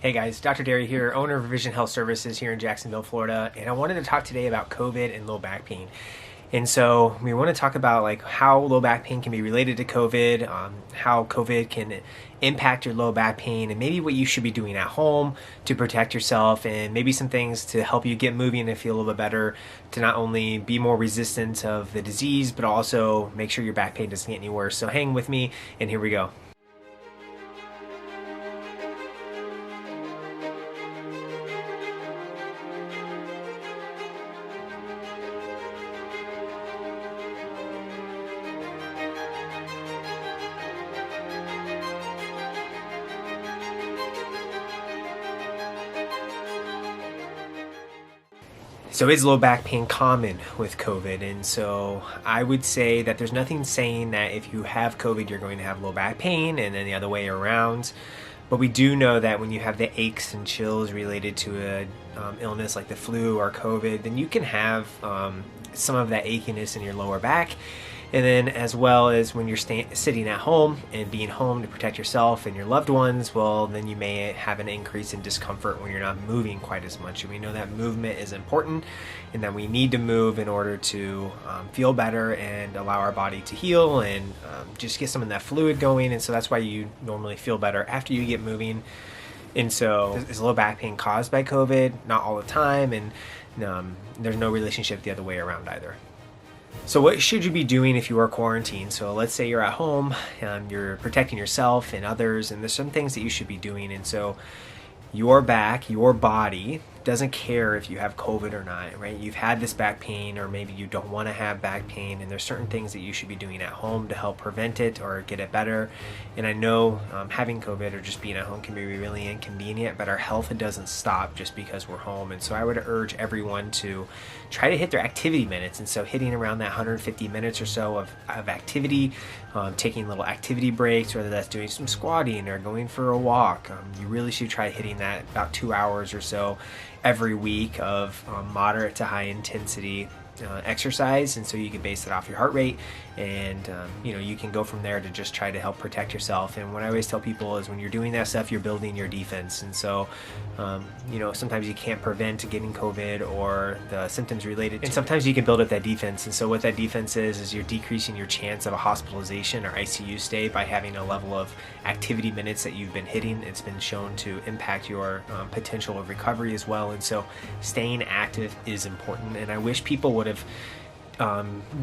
Hey guys, Dr. Derry here, owner of Vision Health Services here in Jacksonville, Florida, and I wanted to talk today about COVID and low back pain. And so we want to talk about like how low back pain can be related to COVID, how COVID can impact your low back pain, and maybe what you should be doing at home to protect yourself, and maybe some things to help you get moving and feel a little bit better to not only be more resistant of the disease, but also make sure your back pain doesn't get any worse. So hang with me, and here we go. So is low back pain common with COVID? And so I would say that there's nothing saying that if you have COVID, you're going to have low back pain, and then the other way around. But we do know that when you have the aches and chills related to a illness like the flu or COVID, then you can have some of that achiness in your lower back. And then as well as when you're sitting at home and being home to protect yourself and your loved ones, well, then you may have an increase in discomfort when you're not moving quite as much. And we know that movement is important and that we need to move in order to feel better and allow our body to heal and just get some of that fluid going. And so that's why you normally feel better after you get moving. And so is low back pain caused by COVID? Not all the time. And there's no relationship the other way around either. So what should you be doing if you are quarantined? So let's say you're at home, you're protecting yourself and others, and there's some things that you should be doing. And so your back, your body doesn't care if you have COVID or not, right? You've had this back pain, or maybe you don't want to have back pain, and there's certain things that you should be doing at home to help prevent it or get it better. And I know having COVID or just being at home can be really inconvenient, but our health, it doesn't stop just because we're home. And so I would urge everyone to try to hit their activity minutes. And so hitting around that 150 minutes or so of activity, taking little activity breaks, whether that's doing some squatting or going for a walk. You really should try hitting that about 2 hours or so every week of moderate to high intensity exercise. And so you can base it off your heart rate, and you can go from there to just try to help protect yourself. And what I always tell people is when you're doing that stuff, you're building your defense. And so sometimes you can't prevent getting COVID or the symptoms related to, and sometimes you can build up that defense. And so what that defense is you're decreasing your chance of a hospitalization or ICU stay by having a level of activity minutes that you've been hitting. It's been shown to impact your potential of recovery as well. And so staying active is important, and I wish people would have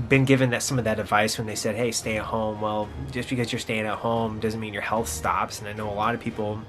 been given some of that advice when they said, hey, stay at home. Well, just because you're staying at home doesn't mean your health stops. And I know a lot of people,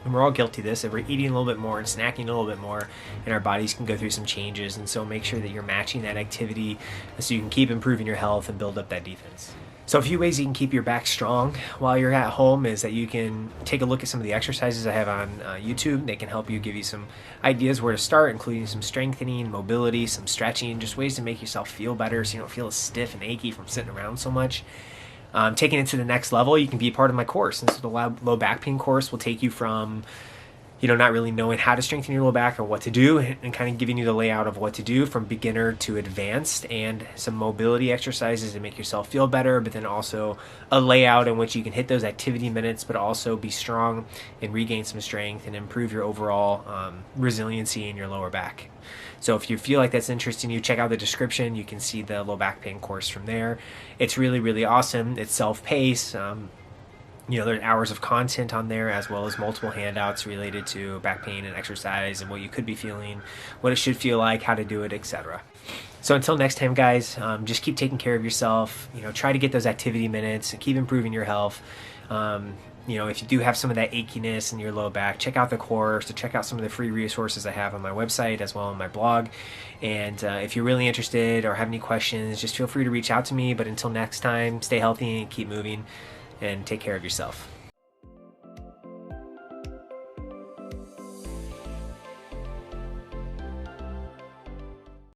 and we're all guilty of this, if we're eating a little bit more and snacking a little bit more, and our bodies can go through some changes. And so make sure that you're matching that activity so you can keep improving your health and build up that defense. So a few ways you can keep your back strong while you're at home is that you can take a look at some of the exercises I have on YouTube. They can help you, give you some ideas where to start, including some strengthening, mobility, some stretching, just ways to make yourself feel better so you don't feel as stiff and achy from sitting around so much. Taking it to the next level, you can be a part of my course. And so the low back pain course will take you from not really knowing how to strengthen your low back or what to do, and kind of giving you the layout of what to do from beginner to advanced, and some mobility exercises to make yourself feel better, but then also a layout in which you can hit those activity minutes, but also be strong and regain some strength and improve your overall resiliency in your lower back. So if you feel like that's interesting you, check out the description. You can see the low back pain course from there. It's really, really awesome. It's self-paced. There's hours of content on there, as well as multiple handouts related to back pain and exercise and what you could be feeling, what it should feel like, how to do it, etc. So until next time, guys, just keep taking care of yourself. Try to get those activity minutes and keep improving your health. If you do have some of that achiness in your low back, check out the course, to check out some of the free resources I have on my website as well on my blog. And if you're really interested or have any questions, just feel free to reach out to me. But until next time, stay healthy and keep moving, and take care of yourself.